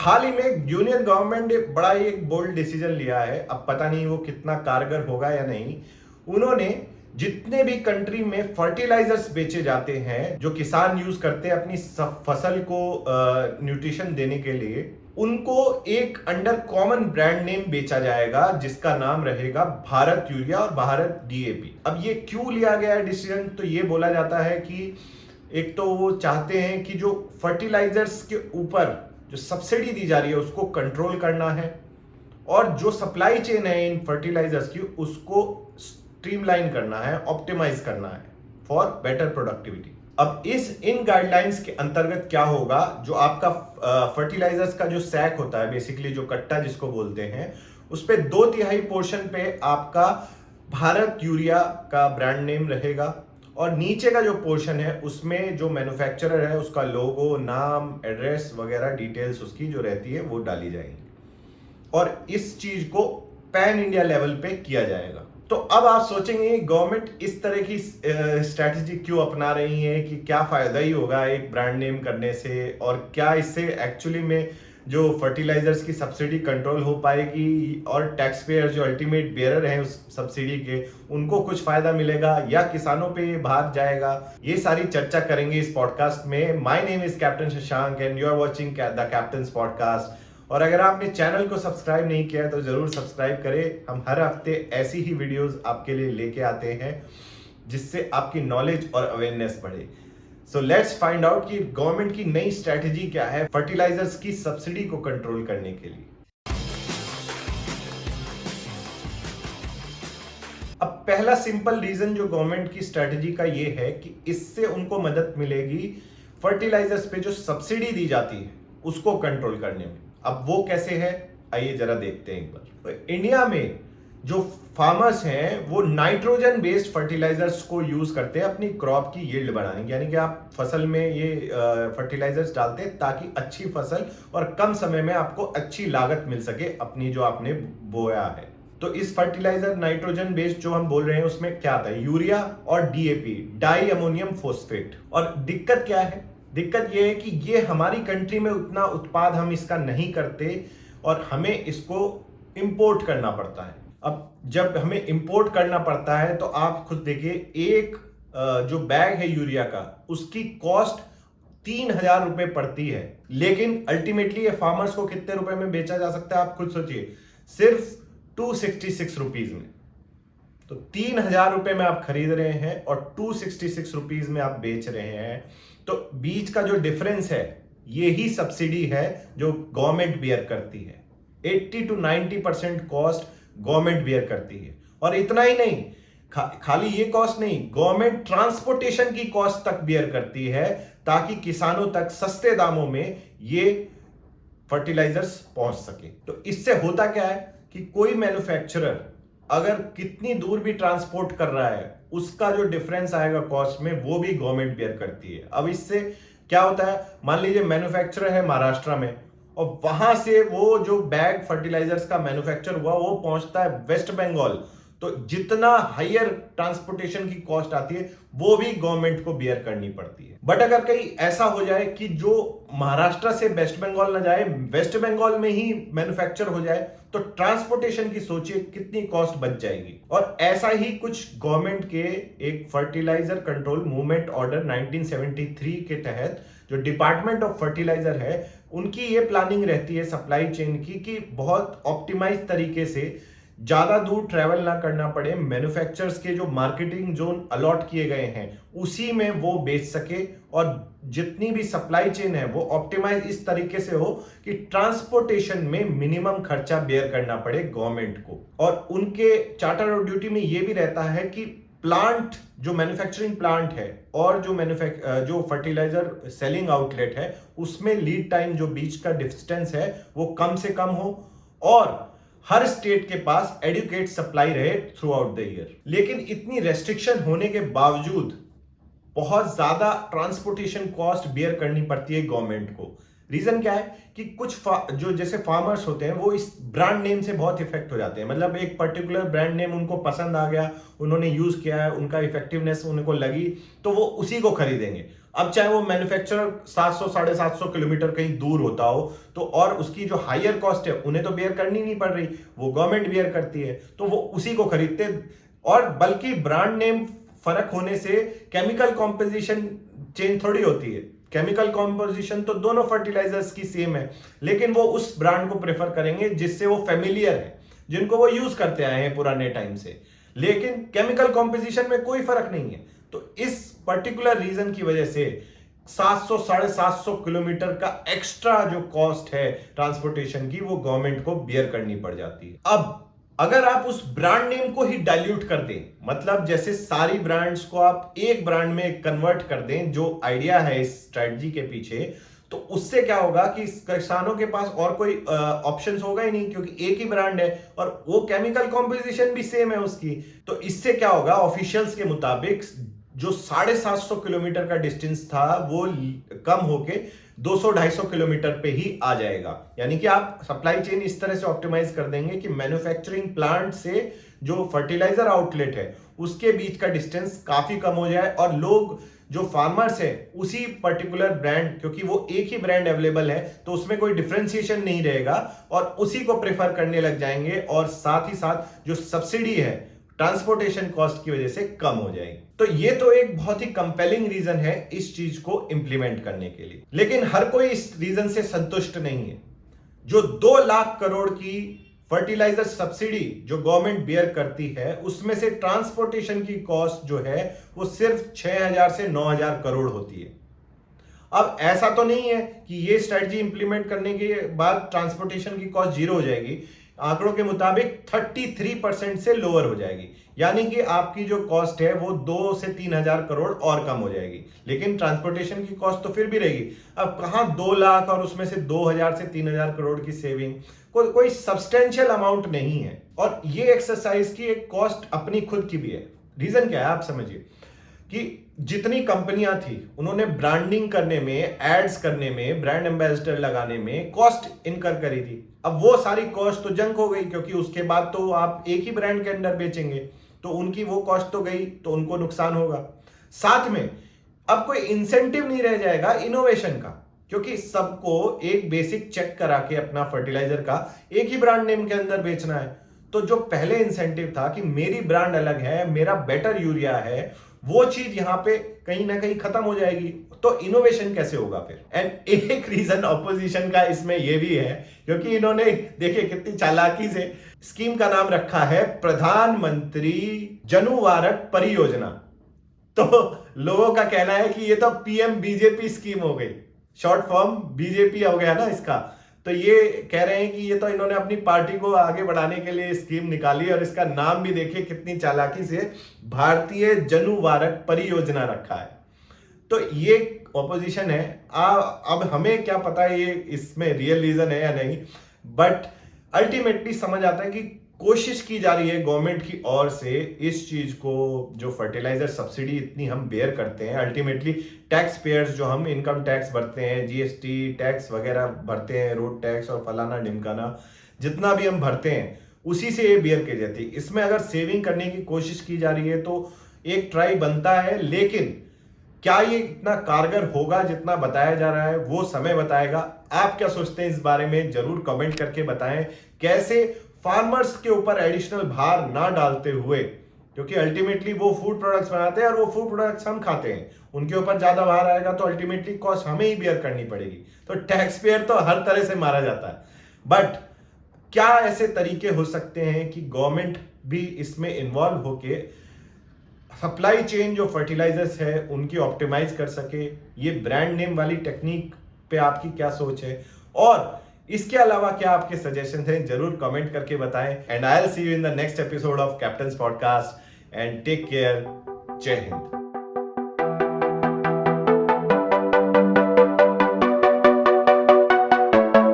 हाल ही में union government ने बड़ा एक बोल्ड डिसीजन लिया है। अब पता नहीं वो कितना कारगर होगा या नहीं। उन्होंने जितने भी कंट्री में फर्टिलाइजर्स बेचे जाते हैं जो किसान यूज करते हैं अपनी फसल को न्यूट्रिशन देने के लिए, उनको एक अंडर कॉमन ब्रांड नेम बेचा जाएगा जिसका नाम रहेगा भारत यूरिया और भारत डीएपी। अब ये क्यों लिया गया है डिसीजन? तो ये बोला जाता है कि एक तो वो चाहते हैं कि जो फर्टिलाइजर्स के ऊपर जो सब्सिडी दी जा रही है उसको कंट्रोल करना है, और जो सप्लाई चेन है इन फर्टिलाइजर्स की उसको स्ट्रीमलाइन करना है, ऑप्टिमाइज करना है फॉर बेटर प्रोडक्टिविटी। अब इन गाइडलाइंस के अंतर्गत क्या होगा, जो आपका फर्टिलाइजर्स का जो सैक होता है, बेसिकली जो कट्टा जिसको बोलते हैं, उस पे 2/3 पोर्शन पे आपका भारत यूरिया का ब्रांड नेम रहेगा, और नीचे का जो पोर्शन है उसमें जो मैन्युफैक्चरर है उसका लोगो, नाम, एड्रेस वगैरह डिटेल्स उसकी जो रहती है वो डाली जाएंगी, और इस चीज को पैन इंडिया लेवल पे किया जाएगा। तो अब आप सोचेंगे गवर्नमेंट इस तरह की स्ट्रैटेजी क्यों अपना रही है, कि क्या फायदा ही होगा एक ब्रांड नेम करने से, और क्या इससे एक्चुअली में जो फर्टिलाइजर्स की सब्सिडी कंट्रोल हो पाएगी, और टैक्स पेयर जो अल्टीमेट बेयरर हैं उस सब्सिडी के, उनको कुछ फायदा मिलेगा या किसानों पे ये भार जाएगा। ये सारी चर्चा करेंगे इस पॉडकास्ट में। My name is captain Shashank and you are watching the captain's podcast. और अगर आपने चैनल को सब्सक्राइब नहीं किया है तो जरूर सब्सक्राइब करें। हम हर हफ्ते ऐसी ही वीडियोस आपके लिए लेके आते हैं जिससे आपकी नॉलेज और अवेयरनेस बढ़े। सो लेट्स फाइंड आउट कि गवर्नमेंट की नई स्ट्रैटेजी क्या है फर्टिलाइजर्स की सब्सिडी को कंट्रोल करने के लिए। अब पहला सिंपल रीजन जो गवर्नमेंट की स्ट्रैटेजी का ये है कि इससे उनको मदद मिलेगी फर्टिलाइजर्स पे जो सब्सिडी दी जाती है उसको कंट्रोल करने में। अब वो कैसे है, आइए जरा देखते हैं एक बार। तो इंडिया में जो फार्मर्स हैं वो नाइट्रोजन बेस्ड फर्टिलाइजर्स को यूज करते हैं अपनी क्रॉप की यील्ड बढ़ाने, यानी कि आप फसल में ये फर्टिलाइजर्स डालते हैं ताकि अच्छी फसल और कम समय में आपको अच्छी लागत मिल सके अपनी जो आपने बोया है। तो इस फर्टिलाइजर नाइट्रोजन बेस्ड जो हम बोल रहे हैं उसमें क्या आता है, यूरिया और डीएपी, डाई अमोनियम फोस्फेट। और दिक्कत क्या है, दिक्कत यह है कि ये हमारी कंट्री में उतना उत्पाद हम इसका नहीं करते और हमें इसको इंपोर्ट करना पड़ता है। अब जब हमें इंपोर्ट करना पड़ता है तो आप खुद देखिए, एक जो बैग है यूरिया का उसकी कॉस्ट 3,000 रुपए पड़ती है, लेकिन अल्टीमेटली ये फार्मर्स को कितने रुपए में बेचा जा सकता है आप खुद सोचिए, सिर्फ 266 रुपीज में। तो 3,000 रुपए में आप खरीद रहे हैं और 266 रुपीज में आप बेच रहे हैं। तो बीच का जो डिफरेंस है यही सब्सिडी है जो गवर्नमेंट बियर करती है। 80 to 90% कॉस्ट गवर्नमेंट बियर करती है। और इतना ही नहीं, खाली ये कॉस्ट नहीं, गवर्नमेंट ट्रांसपोर्टेशन की कॉस्ट तक बियर करती है ताकि किसानों तक सस्ते दामों में ये फर्टिलाइजर्स पहुंच सके। तो इससे होता क्या है कि कोई मैन्युफैक्चरर अगर कितनी दूर भी ट्रांसपोर्ट कर रहा है उसका जो डिफरेंस आएगा कॉस्ट में वो भी गवर्नमेंट बियर करती है। अब इससे क्या होता है, मान लीजिए मैन्युफैक्चरर है महाराष्ट्र में और वहां से वो जो बैग फर्टिलाइजर्स का मैन्युफैक्चर हुआ वो पहुंचता है वेस्ट बंगाल, तो जितना हायर ट्रांसपोर्टेशन की कॉस्ट आती है वो भी गवर्नमेंट को बियर करनी पड़ती है। बट अगर कहीं ऐसा हो जाए कि जो महाराष्ट्र से वेस्ट बंगाल ना जाए, वेस्ट बंगाल में ही मैन्युफैक्चर हो जाए, तो ट्रांसपोर्टेशन की सोचिए कितनी कॉस्ट बच जाएगी। और ऐसा ही कुछ गवर्नमेंट के एक फर्टिलाइजर कंट्रोल मूवमेंट ऑर्डर 1973 के तहत जो डिपार्टमेंट ऑफ फर्टिलाइजर है उनकी ये प्लानिंग रहती है सप्लाई चेन की कि बहुत ऑप्टिमाइज तरीके से ज्यादा दूर ट्रेवल ना करना पड़े, मैन्युफैक्चरर्स के जो मार्केटिंग जोन अलॉट किए गए हैं उसी में वो बेच सके, और जितनी भी सप्लाई चेन है वो ऑप्टिमाइज इस तरीके से हो कि ट्रांसपोर्टेशन में मिनिमम खर्चा बेयर करना पड़े गवर्नमेंट को। और उनके चार्टर ऑफ ड्यूटी में ये भी रहता है कि प्लांट, जो मैन्युफैक्चरिंग प्लांट है और जो फर्टिलाइजर सेलिंग आउटलेट है उसमें लीड टाइम, जो बीच का डिस्टेंस है वो कम से कम हो, और हर स्टेट के पास एडुकेट सप्लाई रहे थ्रू आउट द ईयर। लेकिन इतनी रेस्ट्रिक्शन होने के बावजूद बहुत ज्यादा ट्रांसपोर्टेशन कॉस्ट बियर करनी पड़ती है गवर्नमेंट को। रीजन क्या है कि कुछ जो जैसे फार्मर्स होते हैं वो इस ब्रांड नेम से बहुत इफेक्ट हो जाते हैं, मतलब एक पर्टिकुलर ब्रांड नेम उनको पसंद आ गया, उन्होंने यूज किया है, उनका इफेक्टिवनेस उनको लगी, तो वो उसी को खरीदेंगे। अब चाहे वो मैन्युफैक्चरर 700 750 किलोमीटर कहीं दूर होता हो, तो और उसकी जो हायर कॉस्ट है उन्हें तो बेयर करनी नहीं पड़ रही, वो गवर्नमेंट बेयर करती है, तो वो उसी को खरीदते। और बल्कि ब्रांड नेम फर्क होने से केमिकल कॉम्पोजिशन चेंज थोड़ी होती है, केमिकल कॉम्पोजिशन तो दोनों फर्टिलाइजर्स की सेम है, लेकिन वो उस ब्रांड को प्रेफर करेंगे जिससे वो फेमिलियर है, जिनको वो यूज करते आए हैं पुराने टाइम से, लेकिन केमिकल कॉम्पोजिशन में कोई फर्क नहीं है। तो इस पर्टिकुलर रीजन की वजह से 700 750 किलोमीटर का एक्स्ट्रा जो कॉस्ट है ट्रांसपोर्टेशन की, वो गवर्नमेंट को बियर करनी पड़ जाती है। अब अगर आप उस ब्रांड नेम को ही डाइल्यूट कर दें, मतलब जैसे सारी ब्रांड्स को आप एक ब्रांड में कन्वर्ट कर दें, जो आइडिया है इस स्ट्रेटजी के पीछे, तो उससे क्या होगा कि किसानों के पास और कोई ऑप्शंस होगा ही नहीं, क्योंकि एक ही ब्रांड है और वो केमिकल कॉम्पोजिशन भी सेम है उसकी। तो इससे क्या होगा, ऑफिशियल्स के मुताबिक जो 750 किलोमीटर का डिस्टेंस था वो कम होके 200-250 किलोमीटर पे ही आ जाएगा। यानी कि आप सप्लाई चेन इस तरह से ऑप्टिमाइज कर देंगे कि मैन्युफैक्चरिंग प्लांट से जो फर्टिलाइजर आउटलेट है उसके बीच का डिस्टेंस काफी कम हो जाए, और लोग जो फार्मर्स है उसी पर्टिकुलर ब्रांड, क्योंकि वो एक ही ब्रांड अवेलेबल है तो उसमें कोई डिफरेंशिएशन नहीं रहेगा, और उसी को प्रेफर करने लग जाएंगे, और साथ ही साथ जो सब्सिडी है ट्रांसपोर्टेशन कॉस्ट की वजह से कम हो जाएगी। तो ये तो एक बहुत ही कंपेलिंग रीजन है इस चीज को इंप्लीमेंट करने के लिए, लेकिन हर कोई इस रीजन से संतुष्ट नहीं है। जो 2 लाख करोड़ की फर्टिलाइजर सब्सिडी जो गवर्नमेंट बियर करती है, उसमें से ट्रांसपोर्टेशन की कॉस्ट जो है वो सिर्फ 6000 से 9000 करोड़ होती है। अब ऐसा तो नहीं है कि ये स्ट्रेटजी इंप्लीमेंट करने के बाद ट्रांसपोर्टेशन की कॉस्ट जीरो हो जाएगी। आंकड़ों के मुताबिक 33% से लोअर हो जाएगी, यानी कि आपकी जो कॉस्ट है वो 2 से 3000 करोड़ और कम हो जाएगी, लेकिन ट्रांसपोर्टेशन की कॉस्ट तो फिर भी रहेगी। अब कहां 2 लाख और उसमें से 2000 से 3000 करोड़ की सेविंग, कोई सब्सटेंशियल अमाउंट नहीं है। और ये एक्सरसाइज की एक कॉस्ट अपनी खुद की भी है। रीजन क्या है आप समझिए, कि जितनी कंपनियां थी उन्होंने ब्रांडिंग करने में, एड्स करने में, ब्रांड एम्बेसडर लगाने में कॉस्ट इनकर करी थी। अब वो सारी कॉस्ट तो जंक हो गई, क्योंकि उसके बाद तो आप एक ही ब्रांड के अंदर बेचेंगे, तो उनकी वो कॉस्ट तो गई, तो उनको नुकसान होगा। साथ में अब कोई इंसेंटिव नहीं रह जाएगा इनोवेशन का, क्योंकि सबको एक बेसिक चेक करा के अपना फर्टिलाइजर का एक ही ब्रांड नेम के अंदर बेचना है। तो जो पहले इंसेंटिव था कि मेरी ब्रांड अलग है, मेरा बेटर यूरिया है, वो चीज यहां पे कहीं ना कहीं खत्म हो जाएगी, तो इनोवेशन कैसे होगा फिर। एंड एक रीजन ऑपोजिशन का इसमें यह भी है, क्योंकि इन्होंने देखिए कितनी चालाकी से स्कीम का नाम रखा है प्रधानमंत्री जनुवारक परियोजना। तो लोगों का कहना है कि ये तो पीएम बीजेपी स्कीम हो गई, शॉर्ट फॉर्म बीजेपी हो गया ना इसका। तो ये कह रहे हैं कि ये तो इन्होंने अपनी पार्टी को आगे बढ़ाने के लिए स्कीम निकाली, और इसका नाम भी देखिए कितनी चालाकी से भारतीय जनुवारक परियोजना रखा है। तो ये ऑपोजिशन है। अब हमें क्या पता ये इसमें रियल रीजन है या नहीं, बट अल्टीमेटली समझ आता है कि कोशिश की जा रही है गवर्नमेंट की ओर से इस चीज को, जो फर्टिलाइजर सब्सिडी इतनी हम बेयर करते हैं, अल्टीमेटली टैक्स पेयर्स जो हम इनकम टैक्स भरते हैं, जीएसटी टैक्स वगैरह भरते हैं, रोड टैक्स और फलाना ढिमकाना जितना भी हम भरते हैं, उसी से ये बेयर की जाती है। इसमें अगर सेविंग करने की कोशिश की जा रही है तो एक ट्राई बनता है, लेकिन क्या ये इतना कारगर होगा जितना बताया जा रहा है, वो समय बताएगा। आप क्या सोचते हैं इस बारे में जरूर कमेंट करके बताएं। कैसे फार्मर्स के ऊपर एडिशनल भार ना डालते हुए, क्योंकि अल्टीमेटली वो फूड प्रोडक्ट्स बनाते हैं और वो फूड प्रोडक्ट्स हम खाते हैं, उनके ऊपर ज्यादा भार आएगा तो अल्टीमेटली कॉस्ट हमें ही बेयर करनी पड़ेगी। तो टैक्स पेयर तो हर तरह से मारा जाता है, बट क्या ऐसे तरीके हो सकते हैं कि गवर्नमेंट भी इसमें इन्वॉल्व होके सप्लाई चेन जो फर्टिलाइजर्स है उनकी ऑप्टिमाइज कर सके। ये ब्रांड नेम वाली टेक्निक पे आपकी क्या सोच है, और इसके अलावा क्या आपके सजेशन हैं, जरूर कमेंट करके बताएं। And I will see you in the next episode of captain's podcast, and take care. जय हिंद।